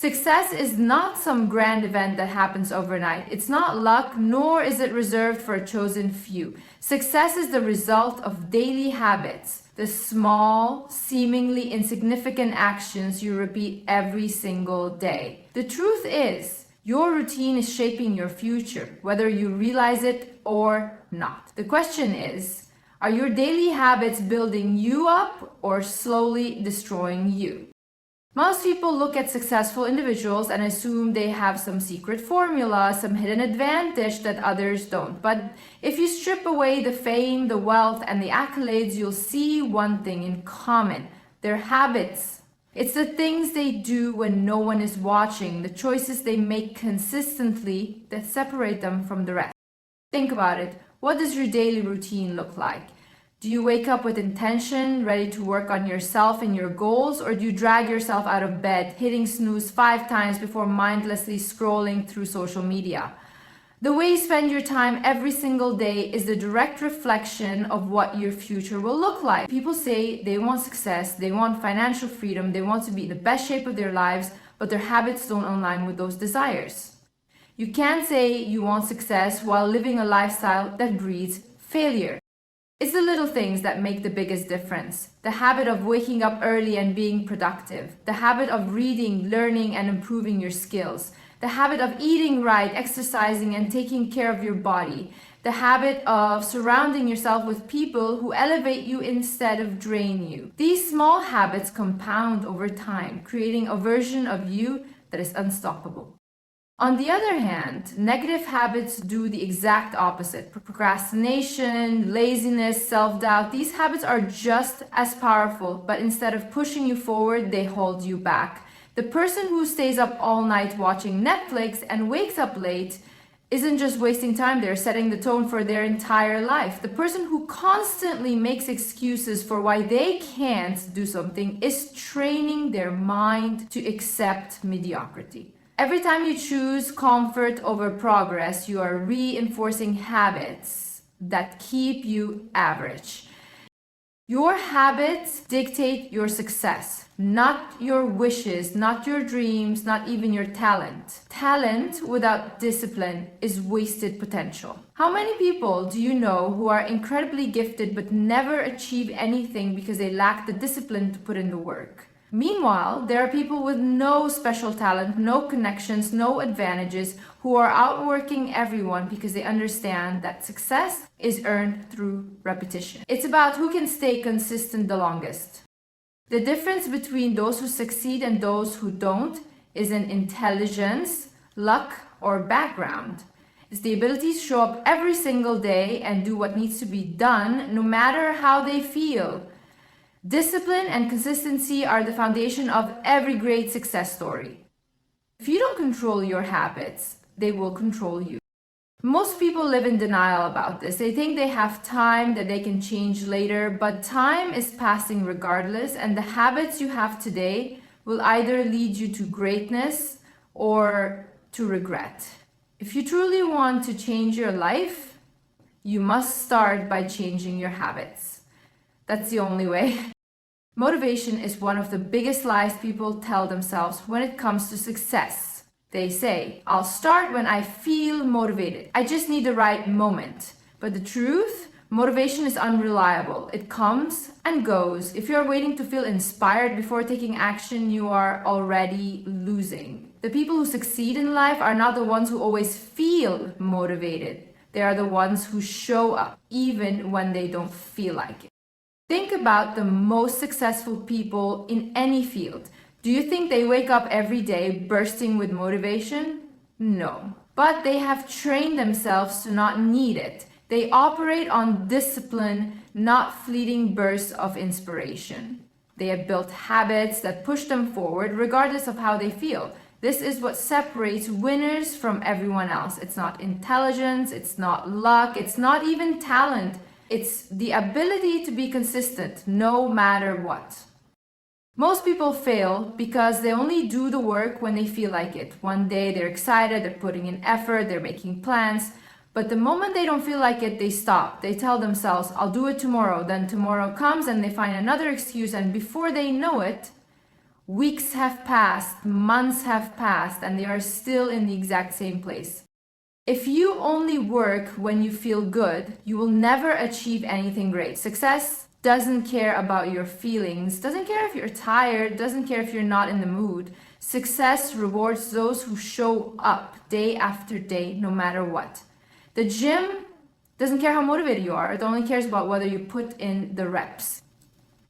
Success is not some grand event that happens overnight. It's not luck, nor is it reserved for a chosen few. Success is the result of daily habits, the small, seemingly insignificant actions you repeat every single day. The truth is, your routine is shaping your future, whether you realize it or not. The question is, are your daily habits building you up or slowly destroying you? Most people look at successful individuals and assume they have some secret formula, some hidden advantage that others don't. But if you strip away the fame, the wealth, and the accolades, you'll see one thing in common: their habits. It's the things they do when no one is watching, the choices they make consistently that separate them from the rest. Think about it. What does your daily routine look like? Do you wake up with intention, ready to work on yourself and your goals, or do you drag yourself out of bed, hitting snooze 5 times before mindlessly scrolling through social media? The way you spend your time every single day is the direct reflection of what your future will look like. People say they want success, they want financial freedom, they want to be in the best shape of their lives, but their habits don't align with those desires. You can't say you want success while living a lifestyle that breeds failure. It's the little things that make the biggest difference. The habit of waking up early and being productive. The habit of reading, learning, and improving your skills. The habit of eating right, exercising, and taking care of your body. The habit of surrounding yourself with people who elevate you instead of drain you. These small habits compound over time, creating a version of you that is unstoppable. On the other hand, negative habits do the exact opposite. Procrastination, laziness, self-doubt, these habits are just as powerful, but instead of pushing you forward, they hold you back. The person who stays up all night watching Netflix and wakes up late isn't just wasting time, they're setting the tone for their entire life. The person who constantly makes excuses for why they can't do something is training their mind to accept mediocrity. Every time you choose comfort over progress, you are reinforcing habits that keep you average. Your habits dictate your success, not your wishes, not your dreams, not even your talent. Talent without discipline is wasted potential. How many people do you know who are incredibly gifted but never achieve anything because they lack the discipline to put in the work? Meanwhile, there are people with no special talent, no connections, no advantages, who are outworking everyone because they understand that success is earned through repetition. It's about who can stay consistent the longest. The difference between those who succeed and those who don't isn't intelligence, luck, or background. It's the ability to show up every single day and do what needs to be done, no matter how they feel. Discipline and consistency are the foundation of every great success story. If you don't control your habits, they will control you. Most people live in denial about this. They think they have time that they can change later, but time is passing regardless, and the habits you have today will either lead you to greatness or to regret. If you truly want to change your life, you must start by changing your habits. That's the only way. Motivation is one of the biggest lies people tell themselves when it comes to success. They say, I'll start when I feel motivated. I just need the right moment. But the truth, motivation is unreliable. It comes and goes. If you're waiting to feel inspired before taking action, you are already losing. The people who succeed in life are not the ones who always feel motivated. They are the ones who show up even when they don't feel like it. Think about the most successful people in any field. Do you think they wake up every day bursting with motivation? No. But they have trained themselves to not need it. They operate on discipline, not fleeting bursts of inspiration. They have built habits that push them forward regardless of how they feel. This is what separates winners from everyone else. It's not intelligence, it's not luck, it's not even talent. It's the ability to be consistent no matter what. Most people fail because they only do the work when they feel like it. One day they're excited, they're putting in effort, they're making plans. But the moment they don't feel like it, they stop. They tell themselves, I'll do it tomorrow. Then tomorrow comes and they find another excuse, and before they know it, Weeks have passed, months have passed, and they are still in the exact same place. If you only work when you feel good, you will never achieve anything great. Success doesn't care about your feelings, doesn't care if you're tired, doesn't care if you're not in the mood. Success rewards those who show up day after day, no matter what. The gym doesn't care how motivated you are, it only cares about whether you put in the reps.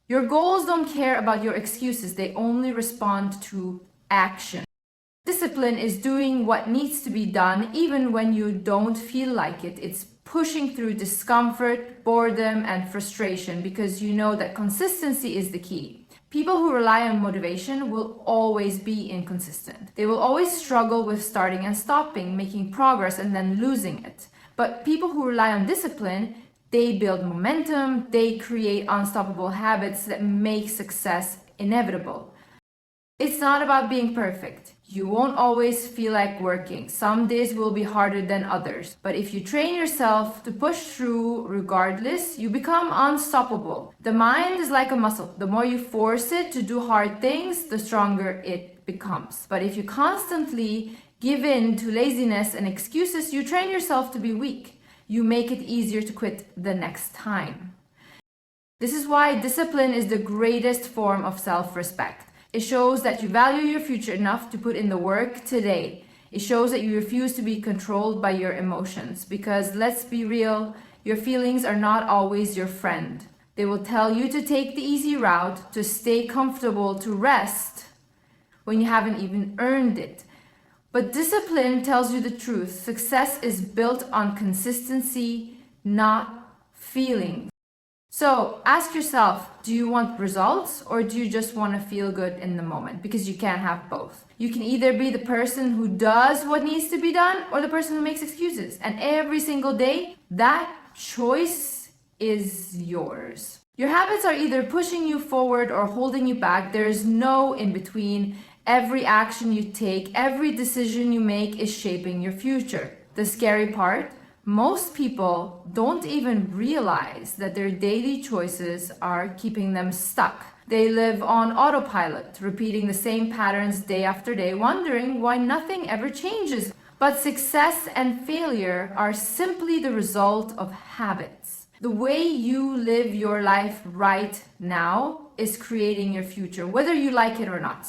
Your goals don't care about your excuses, they only respond to action. Discipline is doing what needs to be done even when you don't feel like it. It's pushing through discomfort, boredom, and frustration because you know that consistency is the key. People who rely on motivation will always be inconsistent. They will always struggle with starting and stopping, making progress and then losing it. But people who rely on discipline, they build momentum, they create unstoppable habits that make success inevitable. It's not about being perfect. You won't always feel like working. Some days will be harder than others. But if you train yourself to push through regardless, you become unstoppable. The mind is like a muscle. The more you force it to do hard things, the stronger it becomes. But if you constantly give in to laziness and excuses, you train yourself to be weak. You make it easier to quit the next time. This is why discipline is the greatest form of self-respect. It shows that you value your future enough to put in the work today. It shows that you refuse to be controlled by your emotions because, let's be real, your feelings are not always your friend. They will tell you to take the easy route, to stay comfortable, to rest when you haven't even earned it. But discipline tells you the truth. Success is built on consistency, not feelings. So ask yourself, do you want results or do you just want to feel good in the moment? Because you can't have both. You can either be the person who does what needs to be done or the person who makes excuses. And every single day, that choice is yours. Your habits are either pushing you forward or holding you back. There is no in between. Every action you take, every decision you make is shaping your future. The scary part, most people don't even realize that their daily choices are keeping them stuck. They live on autopilot, repeating the same patterns day after day, wondering why nothing ever changes. But success and failure are simply the result of habits. The way you live your life right now is creating your future, whether you like it or not.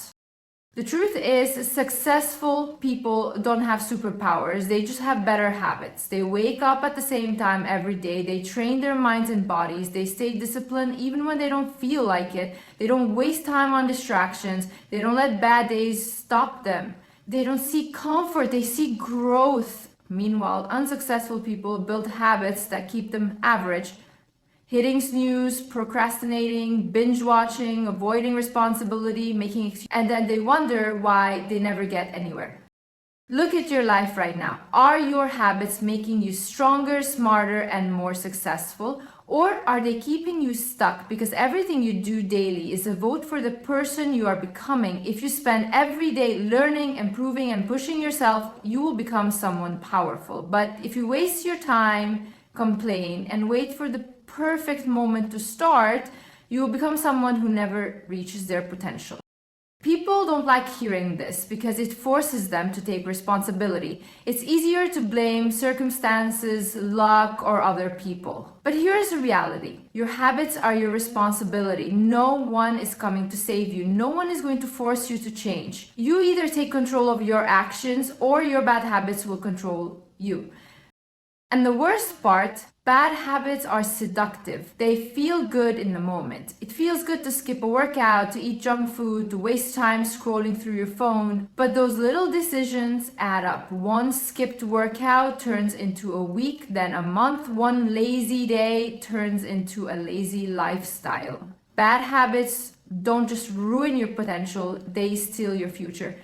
The truth is, successful people don't have superpowers, they just have better habits. They wake up at the same time every day, they train their minds and bodies, they stay disciplined even when they don't feel like it, they don't waste time on distractions, they don't let bad days stop them. They don't seek comfort, they seek growth. Meanwhile, unsuccessful people build habits that keep them average. Hitting snooze, procrastinating, binge watching, avoiding responsibility, making excuses, and then they wonder why they never get anywhere. Look at your life right now. Are your habits making you stronger, smarter, and more successful? Or are they keeping you stuck because everything you do daily is a vote for the person you are becoming? If you spend every day learning, improving, and pushing yourself, you will become someone powerful. But if you waste your time, complain, and wait for the perfect moment to start, you will become someone who never reaches their potential. People don't like hearing this because it forces them to take responsibility. It's easier to blame circumstances, luck, or other people. But here's the reality. Your habits are your responsibility. No one is coming to save you. No one is going to force you to change. You either take control of your actions or your bad habits will control you. And the worst part, bad habits are seductive. They feel good in the moment. It feels good to skip a workout, to eat junk food, to waste time scrolling through your phone. But those little decisions add up. One skipped workout turns into a week, then a month. One lazy day turns into a lazy lifestyle. Bad habits don't just ruin your potential, they steal your future.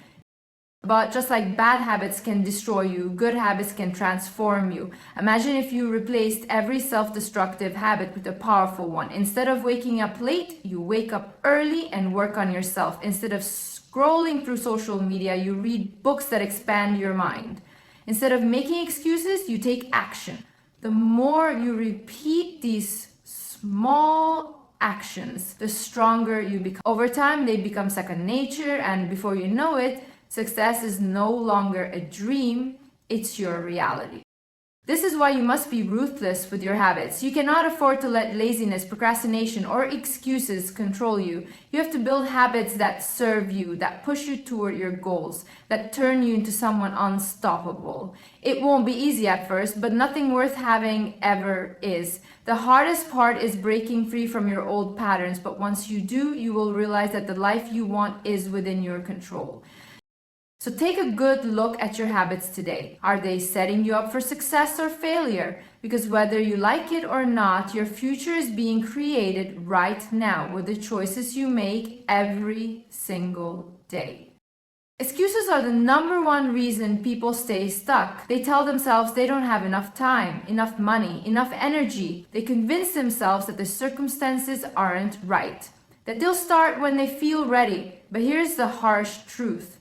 But just like bad habits can destroy you, good habits can transform you. Imagine if you replaced every self-destructive habit with a powerful one. Instead of waking up late, you wake up early and work on yourself. Instead of scrolling through social media, you read books that expand your mind. Instead of making excuses, you take action. The more you repeat these small actions, the stronger you become. Over time, they become second nature, and before you know it, success is no longer a dream, it's your reality. This is why you must be ruthless with your habits. You cannot afford to let laziness, procrastination, or excuses control you. You have to build habits that serve you, that push you toward your goals, that turn you into someone unstoppable. It won't be easy at first, but nothing worth having ever is. The hardest part is breaking free from your old patterns, but once you do, you will realize that the life you want is within your control. So take a good look at your habits today. Are they setting you up for success or failure? Because whether you like it or not, your future is being created right now with the choices you make every single day. Excuses are the number one reason people stay stuck. They tell themselves they don't have enough time, enough money, enough energy. They convince themselves that the circumstances aren't right, that they'll start when they feel ready. But here's the harsh truth.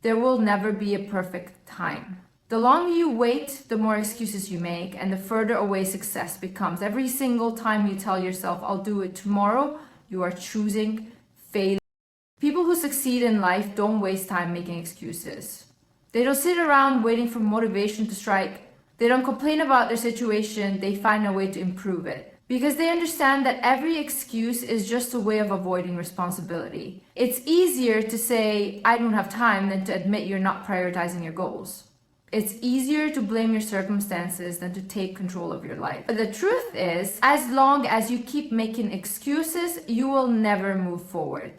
There will never be a perfect time. The longer you wait, the more excuses you make, and the further away success becomes. Every single time you tell yourself, I'll do it tomorrow, you are choosing failure. People who succeed in life don't waste time making excuses. They don't sit around waiting for motivation to strike. They don't complain about their situation, they find a way to improve it. Because they understand that every excuse is just a way of avoiding responsibility. It's easier to say, I don't have time, than to admit you're not prioritizing your goals. It's easier to blame your circumstances than to take control of your life. But the truth is, as long as you keep making excuses, you will never move forward.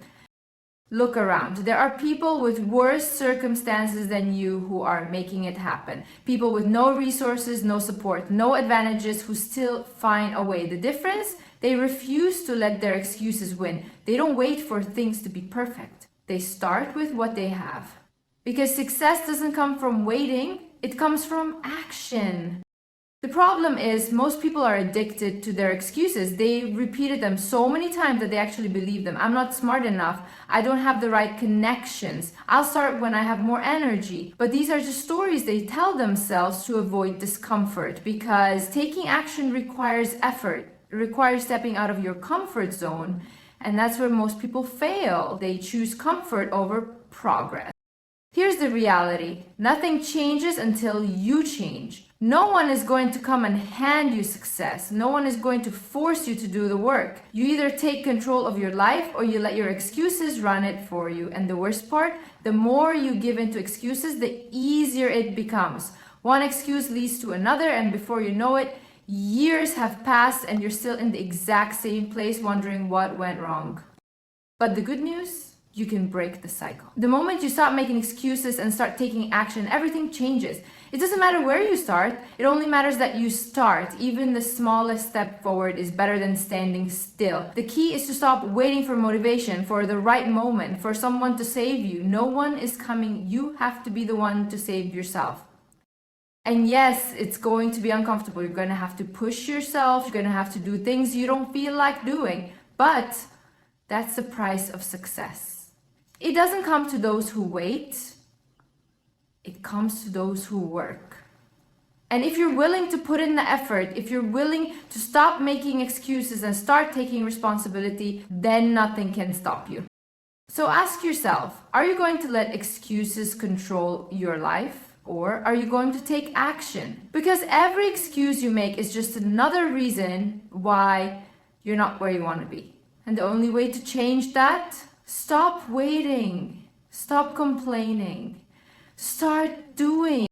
Look around. There are people with worse circumstances than you who are making it happen. People with no resources, no support, no advantages who still find a way. The difference? They refuse to let their excuses win. They don't wait for things to be perfect. They start with what they have. Because success doesn't come from waiting, it comes from action. The problem is most people are addicted to their excuses. They repeated them so many times that they actually believe them. I'm not smart enough. I don't have the right connections. I'll start when I have more energy. But these are just stories they tell themselves to avoid discomfort, because taking action requires effort. It requires stepping out of your comfort zone. And that's where most people fail. They choose comfort over progress. Here's the reality. Nothing changes until you change. No one is going to come and hand you success. No one is going to force you to do the work. You either take control of your life or you let your excuses run it for you. And the worst part, the more you give into excuses, the easier it becomes. One excuse leads to another, and before you know it, years have passed and you're still in the exact same place wondering what went wrong. But the good news? You can break the cycle. The moment you stop making excuses and start taking action, everything changes. It doesn't matter where you start, it only matters that you start. Even the smallest step forward is better than standing still. The key is to stop waiting for motivation, for the right moment, for someone to save you. No one is coming. You have to be the one to save yourself. And yes, it's going to be uncomfortable. You're going to have to push yourself. You're going to have to do things you don't feel like doing. But that's the price of success. It doesn't come to those who wait. It comes to those who work. And if you're willing to put in the effort, if you're willing to stop making excuses and start taking responsibility, then nothing can stop you. So ask yourself, are you going to let excuses control your life? Or are you going to take action? Because every excuse you make is just another reason why you're not where you want to be. And the only way to change that, stop waiting, stop complaining, start doing.